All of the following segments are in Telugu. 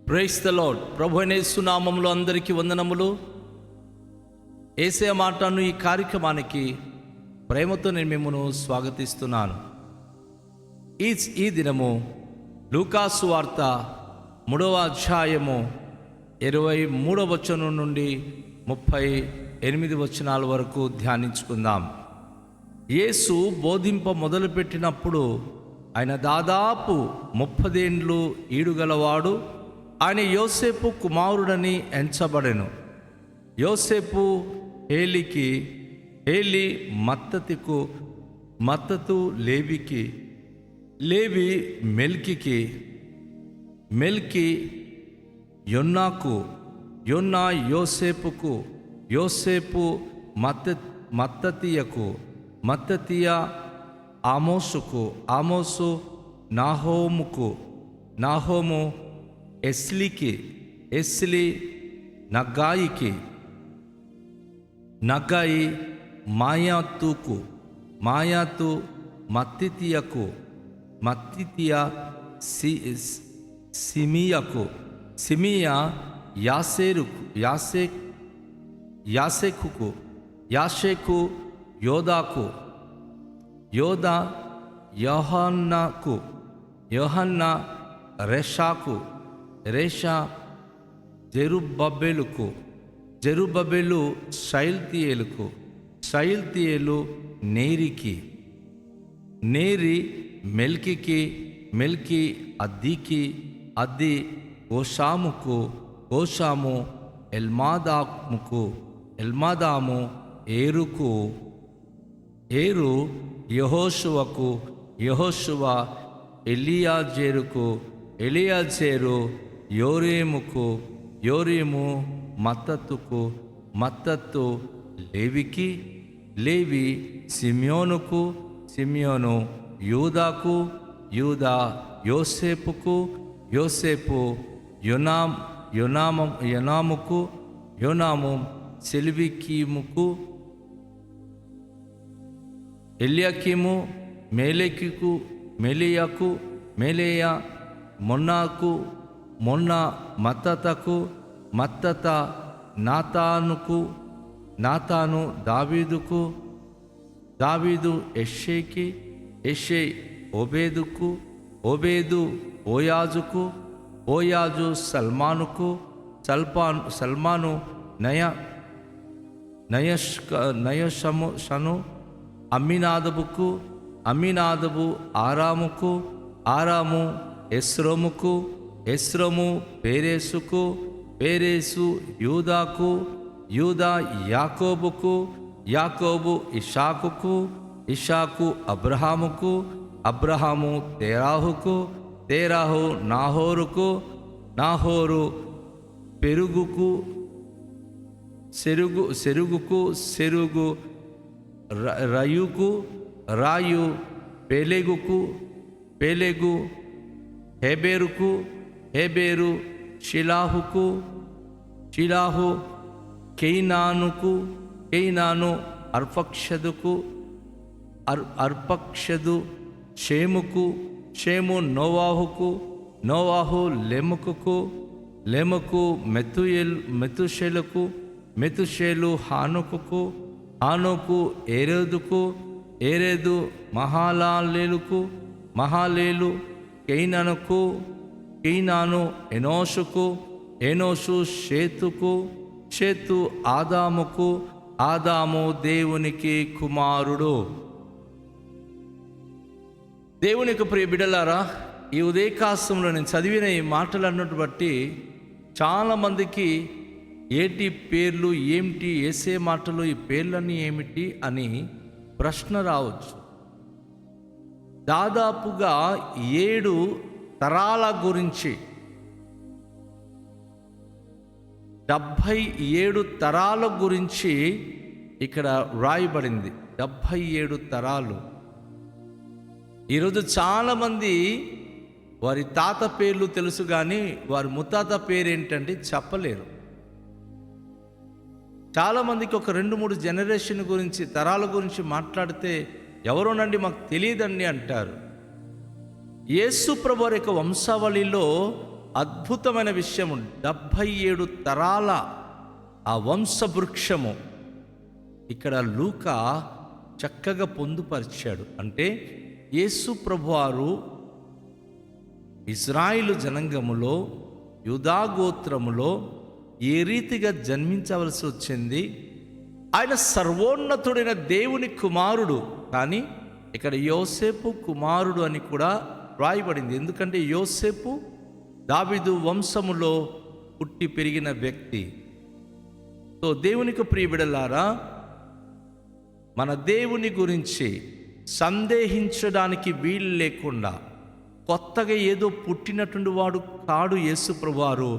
Praise the lord. ప్రభు అయిన యేసు నామములో అందరికీ వందనములు. యేసయ్య మాటను ఈ కార్యక్రమానికి ప్రేమతో నేను మిమ్మల్ని స్వాగతిస్తున్నాను. ఈ దినము లూకాసు వార్త 3వ అధ్యాయము 23వ వచనం నుండి 38 వచనాల వరకు ధ్యానించుకుందాం. యేసు బోధింప మొదలుపెట్టినప్పుడు ఆయన దాదాపు 30 ఏండ్లు ఈడుగలవాడు. ఆయన యోసేపు కుమారుడని ఎంచబడెను. యోసేపు హేలికి, హేలి మత్తతుకు, మత్తతు లేవికి, లేవి మెల్కికి, మెల్కి యొన్నాకు, యొన్నా యోసేపుకు, యోసేపు మత్తతీయకు, మత్తతీయ ఆమోసుకు, ఆమోసు నాహోముకు, నాహోము ఎస్లికి, ఎస్లి నగ్గాయికి, నగ్గాయి మాయాతుకు, మాయాతు మత్తితీయకు, మత్తితీయ సిమియకు, సిమియా యాసేరుకు, యాసేకుకు, యాషేకు యోదాకు, యోదా యోహన్నాకు, యోహన్నా రెషాకు, రేషా జెరుబ్బబెలుకు, జెరుబ్బబెలు షయల్తీయేలుకు, షయల్తీయేలు నేరికి, నేరి మెల్కికి, మెల్కి అద్దీకి, అద్ది ఓషాముకు, ఓషాము ఎల్మాదాముకు, ఎల్మాదాము ఏరుకు, ఏరు యెహోషువకు, యెహోషువ ఎలియాజేరుకు, ఎలియాజేరు యోరీముకు, యోరీము మత్తతుకు, మత్తతు లేవికి, లేవి సిమ్యోనుకు, సిమ్యోను యూదాకు, యూదా యోసేపుకు, యోసేపు యోనాముకు, యోనాము సెల్వికీముకు, ఎల్యాకీము మేలెకికు, మెలియాకు, మెలేయా మొన్నాకు, మొన్న మత్తతకు, మత్తత నాతానుకు, నాతాను దావీదుకు, దావీదు యెషేకి, యెషే ఓబేదుకు, ఓబేదు ఓయాజుకు, ఓయాజు సల్మానుకు, సల్మాను నయషను అమ్మినాదబుకు, అమ్మినాదబు ఆరాముకు, ఆరాము ఎస్రోముకు, ఎస్రోము పేరేసుకు, పేరేసు యూదాకు, యూదా యాకోబుకు, యాకోబు ఇషాకుకు, ఇషాకు అబ్రహాముకు, అబ్రహాము తేరాహుకు, తేరాహు నాహోరుకు, నాహోరు పెరుగుకు, సెరుగుకు, సెరుగు రయుకు, రాయు పెలెగుకు, పెలెగు హెబెరుకు, హెబెరు షిలాహుకు, షిలాహు కెయినానుకు, కెయినాను అర్పక్షదుకు, అర్పక్షదు షేముకు, షేము నోవాహుకు, నోవాహు లెముకుకు, లెముకు మెతుషెలకు, మెతుషేలు హానుకుకు, హానుకు ఏరేదుకు, ఏరేదు మహాలేలుకు, మహాలేలు కెయినానుకు, కెయినాను ఎనోషుకు, ఎనోషు షేతుకు, షేతు ఆదాముకు, ఆదాము దేవునికి కుమారుడు. దేవునికి ప్రియ బిడ్డలారా, ఈ ఉదయకాశంలో నేను చదివిన ఈ మాటలన్నట్టు బట్టి చాలామందికి ఏటి పేర్లు ఏమిటి, ఏసే మాటలు ఈ పేర్లన్నీ ఏమిటి అని ప్రశ్న రావచ్చు. దాదాపుగా 7 తరాల గురించి, 77 తరాల గురించి ఇక్కడ రాయబడింది. 77 తరాలు. ఈరోజు చాలామంది వారి తాత పేర్లు తెలుసు కానీ వారి ముత్తాత పేరు ఏంటంటే చెప్పలేరు. చాలామందికి ఒక 2-3 జనరేషన్ గురించి, తరాల గురించి మాట్లాడితే ఎవరోనండి మాకు తెలియదండి అంటారు. యేసు ప్రభువారి యొక్క వంశావళిలో అద్భుతమైన విషయము, 77 తరాల ఆ వంశవృక్షము ఇక్కడ లూకా చక్కగా పొందుపరిచాడు. అంటే యేసు ప్రభువారు ఇజ్రాయిలు జనాంగములో, యూదా గోత్రములో ఏ రీతిగా జన్మించవలసి వచ్చింది, ఆయన సర్వోన్నతుడైన దేవుని కుమారుడు. కానీ ఇక్కడ యోసేపు కుమారుడు అని కూడా రాయబడింది. ఎందుకంటే యోసేపు దావీదు వంశములో పుట్టి పెరిగిన వ్యక్తి. సో దేవునికి ప్రియబిడలారా, మన దేవుని గురించి సందేహించడానికి వీలు లేకుండా కొత్తగా ఏదో పుట్టినటువంటి వాడు కాడు యేసు ప్రభువారు.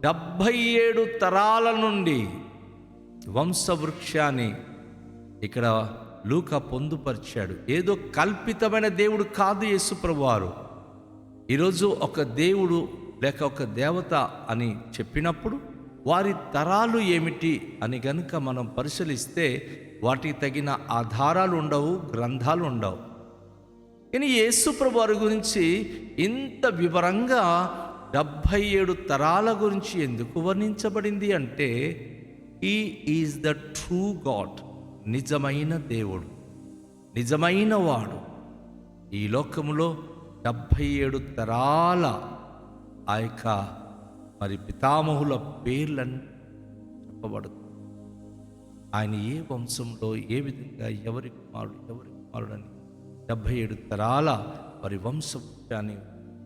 77 తరాల నుండి వంశవృక్షాన్ని ఇక్కడ లూకా పొందుపరిచాడు. ఏదో కల్పితమైన దేవుడు కాదు యేసు ప్రభువారు. ఈరోజు ఒక దేవుడు లేక ఒక దేవత అని చెప్పినప్పుడు వారి తరాలు ఏమిటి అని గనుక మనం పరిశీలిస్తే వాటికి తగిన ఆధారాలు ఉండవు, గ్రంథాలు ఉండవు. కానీ యేసు ప్రభువారి గురించి ఇంత వివరంగా 77 తరాల గురించి ఎందుకు వర్ణించబడింది అంటే, he is the true God, నిజమైన దేవుడు, నిజమైన వాడు. ఈ లోకములో 77 తరాల ఆ యొక్క మరి పితామహుల పేర్లను చెప్పబడుతుంది. ఆయన ఏ వంశంలో ఏ విధంగా ఎవరి కుమారుడు అని 77 తరాల వారి వంశవృక్షాన్ని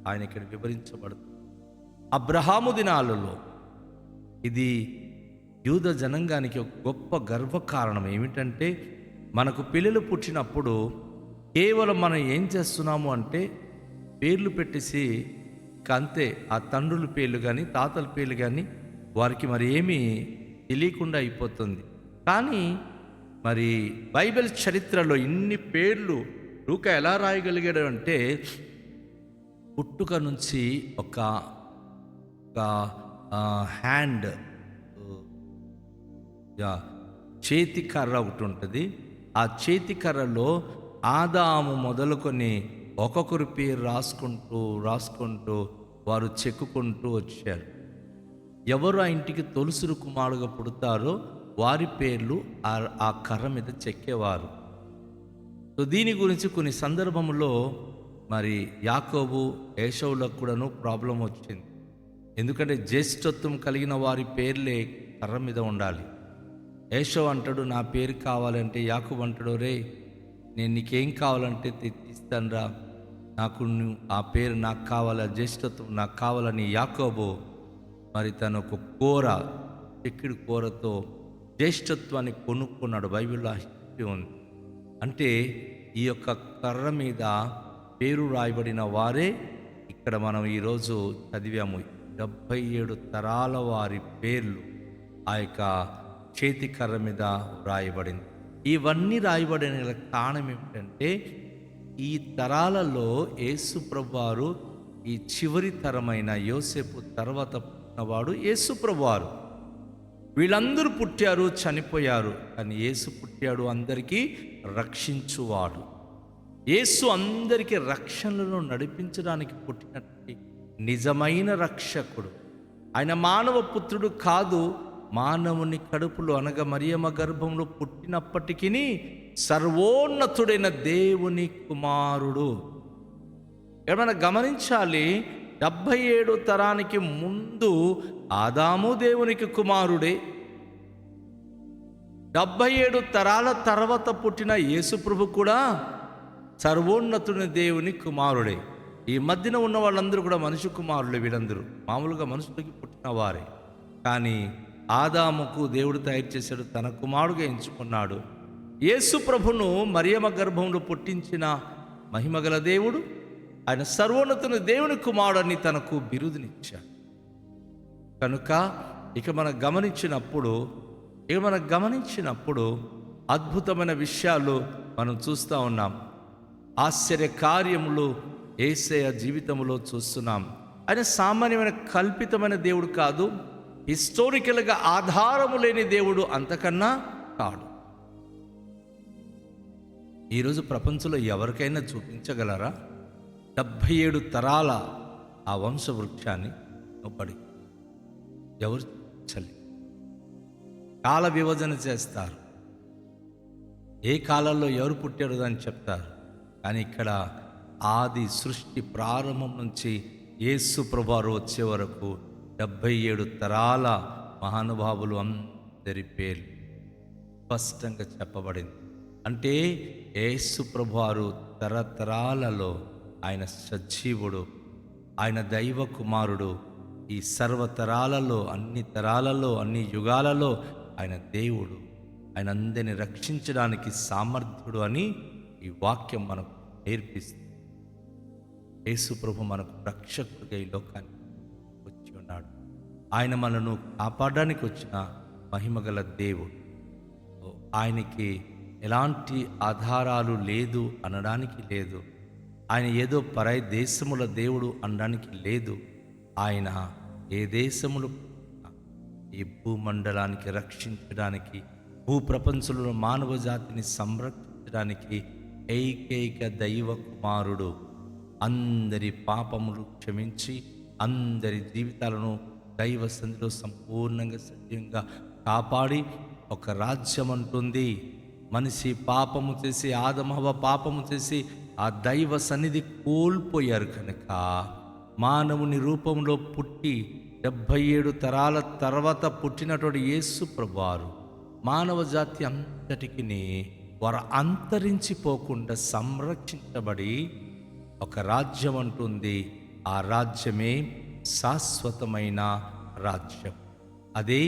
ఆయన ఇక్కడ వివరించబడుతుంది. అబ్రహాము దినాలలో ఇది యూద జనాంగానికి ఒక గొప్ప గర్వకారణం. ఏమిటంటే మనకు పిల్లలు పుట్టినప్పుడు కేవలం మనం ఏం చేస్తున్నాము అంటే పేర్లు పెట్టేసి అంతే, ఆ తండ్రుల పేర్లు కానీ తాతల పేర్లు కానీ వారికి మరి ఏమీ తెలియకుండా అయిపోతుంది. కానీ మరి బైబిల్ చరిత్రలో ఇన్ని పేర్లు లూకా ఎలా రాయగలిగాడు అంటే, పుట్టుక నుంచి ఒక హ్యాండ్ చేతి కర్ర ఒకటి ఉంటుంది. ఆ చేతి కర్రలో ఆదాము మొదలుకొని ఒక్కొక్కరి పేరు రాసుకుంటూ వారు చెక్కుకుంటూ వచ్చారు. ఎవరు ఆ ఇంటికి తొలుసురు కుమారుడుగా పుడతారో వారి పేర్లు ఆ కర్ర మీద చెక్కేవారు. సో దీని గురించి కొన్ని సందర్భంలో మరి యాకోబు ఏషవులకు కూడాను ప్రాబ్లం వచ్చింది. ఎందుకంటే జ్యేష్ఠత్వం కలిగిన వారి పేర్లే కర్ర మీద ఉండాలి. ఏషవ్ అంటాడు నా పేరు కావాలంటే, యాకోబు అంటాడు రే నేను నీకేం కావాలంటే తెచ్చిస్తానురా, నాకు ఆ పేరు నాకు కావాలా, జ్యేష్ఠత్వం నాకు కావాలని యాకోబు మరి తన ఒక చెక్కిడి కూరతో జ్యేష్ఠత్వాన్ని కొనుక్కున్నాడు. బైబిల్లో హిస్టరీ ఉంది. అంటే ఈ యొక్క కర్ర మీద పేరు రాయబడిన వారే ఇక్కడ మనం ఈరోజు చదివాము. 77 తరాల వారి పేర్లు ఆ యొక్క చేతి కర్ర మీద రాయబడింది. ఇవన్నీ రాయబడిన కారణం ఏమిటంటే, ఈ తరాలలో యేసు ప్రభువారు ఈ చివరి తరమైన యోసేపు తర్వాత పుట్టినవాడు యేసు ప్రభువారు. వీళ్ళందరూ పుట్టారు, చనిపోయారు. కానీ యేసు పుట్టాడు అందరికీ రక్షించువాడు. యేసు అందరికీ రక్షణలను నడిపించడానికి పుట్టినటువంటి నిజమైన రక్షకుడు. ఆయన మానవ పుత్రుడు కాదు, మానవుని కడుపులో అనగా మరియమ్మ గర్భంలో పుట్టినప్పటికీ సర్వోన్నతుడైన దేవుని కుమారుడు. ఏమైనా గమనించాలి, 77 తరానికి ముందు ఆదాము దేవునికి కుమారుడే. 77 తరాల తర్వాత పుట్టిన యేసుప్రభు కూడా సర్వోన్నతుని దేవుని కుమారుడే. ఈ మధ్యన ఉన్న వాళ్ళందరూ కూడా మనుషు కుమారులే. వీళ్ళందరూ మామూలుగా మనుషులకి పుట్టిన వారే. కానీ ఆదాముకు దేవుడు తయారు చేశాడు, తన కుమారుడుగా ఎంచుకున్నాడు. యేసు ప్రభును మరియమ్మ గర్భంలో పుట్టించిన మహిమగల దేవుడు, ఆయన సర్వోన్నతుని దేవుని కుమారుడని తనకు బిరుదునిచ్చాడు. కనుక ఇక మనం గమనించినప్పుడు అద్భుతమైన విషయాలు మనం చూస్తూ ఉన్నాం. ఆశ్చర్య కార్యములు యేసయ్య జీవితంలో చూస్తున్నాం. ఆయన సామాన్యమైన కల్పితమైన దేవుడు కాదు, హిస్టోరికల్గా ఆధారము లేని దేవుడు అంతకన్నా కాడు. ఈరోజు ప్రపంచంలో ఎవరికైనా చూపించగలరా 77 తరాల ఆ వంశవృక్షాన్ని? నొబ్బడి ఎవరు చలి కాల విభజన చేస్తారు. ఏ కాలంలో ఎవరు పుట్టారు అని చెప్తారు. కానీ ఇక్కడ ఆది సృష్టి ప్రారంభం నుంచి యేసు ప్రభువారు వచ్చే వరకు 77 తరాల మహానుభావులు అందరి పేర్లు స్పష్టంగా చెప్పబడింది. అంటే యేసు ప్రభువారు తరతరాలలో ఆయన సజీవుడు, ఆయన దైవ కుమారుడు. ఈ సర్వతరాలలో, అన్ని తరాలలో, అన్ని యుగాలలో ఆయన దేవుడు, ఆయన అందరిని రక్షించడానికి సామర్థ్యుడు అని ఈ వాక్యం మనకు నేర్పిస్తుంది. యేసు ప్రభు మనకు రక్షకుడిగా ఈ లోకానికి వచ్చి ఉన్నాడు. ఆయన మనను కాపాడడానికి వచ్చిన మహిమగల దేవుడు. ఆయనకి ఎలాంటి ఆధారాలు లేదు అనడానికి లేదు. ఆయన ఏదో పరాయి దేశముల దేవుడు అనడానికి లేదు. ఆయన ఏ దేశములు ఈ భూమండలానికి రక్షించడానికి, భూప్రపంచంలో మానవ జాతిని సంరక్షించడానికి ఏకైక దైవ కుమారుడు. అందరి పాపములు క్షమించి అందరి జీవితాలను దైవ సన్నిధిలో సంపూర్ణంగా సత్యంగా కాపాడి ఒక రాజ్యం అంటుంది. మనిషి పాపము చేసి, ఆదమహవ్వ పాపము చేసి ఆ దైవ సన్నిధి కోల్పోయారు కనుక మానవుని రూపంలో పుట్టి 77 తరాల తర్వాత పుట్టినటువంటి యేసు ప్రభువారు మానవ జాతి అంతటికి వారు అంతరించిపోకుండా సంరక్షించబడి ఒక రాజ్యం అంటుంది. ఆ రాజ్యమే శాశ్వతమైన రాజ్యం. అదే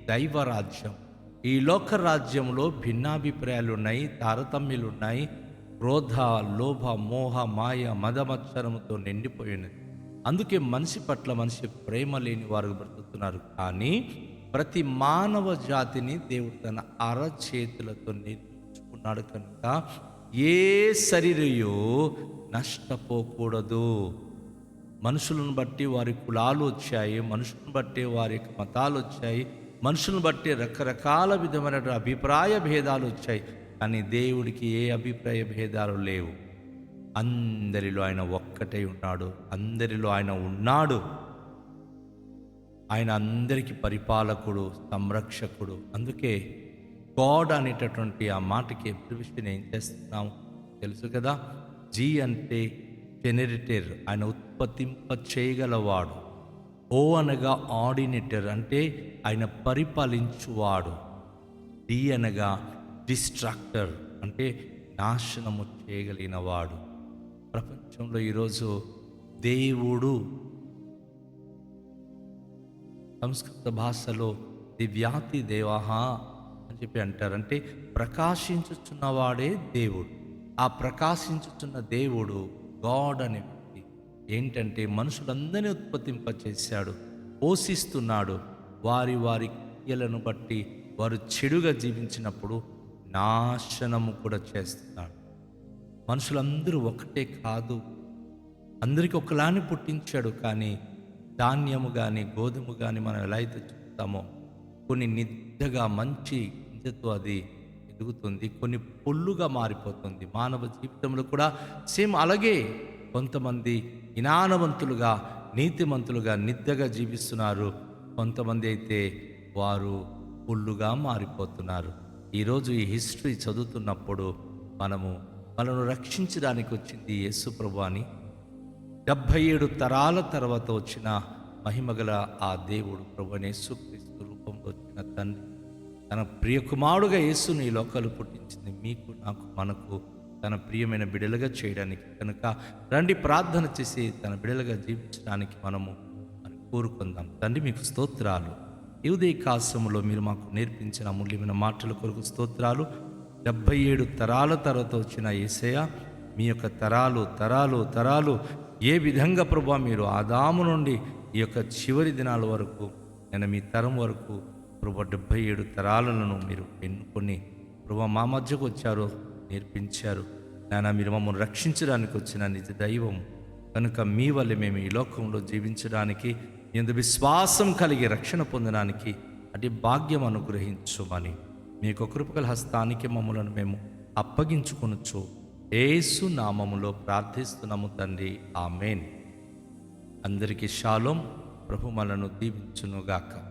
దైవ రాజ్యం. ఈ లోక రాజ్యంలో భిన్నాభిప్రాయాలు ఉన్నాయి, తారతమ్యాలు ఉన్నాయి. క్రోధ, లోభ, మోహ, మాయ, మదమత్సరముతో నిండిపోయినది. అందుకే మనిషి పట్ల మనిషి ప్రేమ లేని వారు బ్రతుకుతున్నారు. కానీ ప్రతి మానవ జాతిని దేవుడు తన అరచేతులతో నిర్మించుకున్నాడు కనుక ఏ శరీరయో నష్టపోకూడదు. మనుషులను బట్టి వారి కులాలు వచ్చాయి, మనుషులను బట్టి వారి మతాలు వచ్చాయి, మనుషులను బట్టి రకరకాల విధమైన అభిప్రాయ భేదాలు వచ్చాయి. కానీ దేవుడికి ఏ అభిప్రాయ భేదాలు లేవు. అందరిలో ఆయన ఒక్కటై ఉన్నాడు. అందరిలో ఆయన ఉన్నాడు. ఆయన అందరికీ పరిపాలకుడు, సంరక్షకుడు. అందుకే గాడ్ అనేటటువంటి ఆ మాటకి అబ్రివేషన్ ఏం చేస్తున్నాం తెలుసు కదా. జీ అంటే జెనరేటర్, ఆయన ఉత్పత్తింప చేయగలవాడు. ఓ అనగా ఆర్డినేటర్ అంటే ఆయన పరిపాలించువాడు. డి అనగా డిస్ట్రాక్టర్ అంటే నాశనము చేయగలిగిన వాడు. ప్రపంచంలో ఈరోజు దేవుడు సంస్కృత భాషలో దివ్యాతి దేవహ అని చెప్పి అంటారు. అంటే ప్రకాశించుచున్నవాడే దేవుడు. ఆ ప్రకాశించుచున్న దేవుడు గాడ్ అనే వ్యక్తి ఏంటంటే మనుషులందరినీ ఉత్పత్తింపచేశాడు, పోషిస్తున్నాడు. వారి వారి క్రియలను బట్టి వారు చెడుగా జీవించినప్పుడు నాశనము కూడా చేస్తున్నాడు. మనుషులందరూ ఒకటే కాదు, అందరికీ ఒకలాని పుట్టించాడు. కానీ ధాన్యము కానీ గోధుమ కానీ మనం ఎలా అయితే చూస్తామో కొన్ని నిద్దగా మంచి గింజతో అది ఎదుగుతుంది, కొన్ని పొల్లుగా మారిపోతుంది. మానవ జీవితంలో కూడా సేమ్ అలాగే కొంతమంది జ్ఞానవంతులుగా, నీతిమంతులుగా, నిద్దగా జీవిస్తున్నారు. కొంతమంది అయితే వారు పొల్లుగా మారిపోతున్నారు. ఈరోజు ఈ హిస్టరీ చదువుతున్నప్పుడు మనను రక్షించడానికి వచ్చింది యేసు ప్రభు అని 77 తరాల తర్వాత వచ్చిన మహిమగల ఆ దేవుడు ప్రభు యేసుక్రీస్తు రూపంలో వచ్చిన తండ్రి తన ప్రియకుమారుడుగా యేసుని ఈ లోకాలు పుట్టించింది మీకు, నాకు, మనకు తన ప్రియమైన బిడలుగా చేయడానికి. కనుక రండి ప్రార్థన చేసి తన బిడలుగా జీవించడానికి మనము కోరుకుందాం. తండ్రి మీకు స్తోత్రాలు. ఈ ఉదయకాశంలో మీరు మాకు నేర్పించిన అమూల్యమైన మాటల కొరకు స్తోత్రాలు. 77 తరాల తర్వాత వచ్చిన యేసయ్య మీ యొక్క తరాలు తరాలు తరాలు ఏ విధంగా ప్రభా మీరు ఆదాము నుండి ఈ యొక్క చివరి దినాల వరకు నేను మీ తరం వరకు ప్రభా 77 తరాలను మీరు ఎన్నుకొని ప్రభా మా మధ్యకు వచ్చారో నేర్పించారు. నాయన మీరు మమ్మల్ని రక్షించడానికి వచ్చిన నిజ దైవం కనుక మీ వల్ల మేము ఈ లోకంలో జీవించడానికి ఎందు విశ్వాసం కలిగి రక్షణ పొందడానికి అటు భాగ్యం అనుగ్రహించుమని మీకు కృపగల హస్తానికి మమ్మలను మేము అప్పగించుకొనొచ్చు యేసు నామములో ప్రార్థిస్తున్నాము తండ్రి, ఆమేన్. అందరికీ షాలోం. ప్రభు మనను దీవించునుగాక.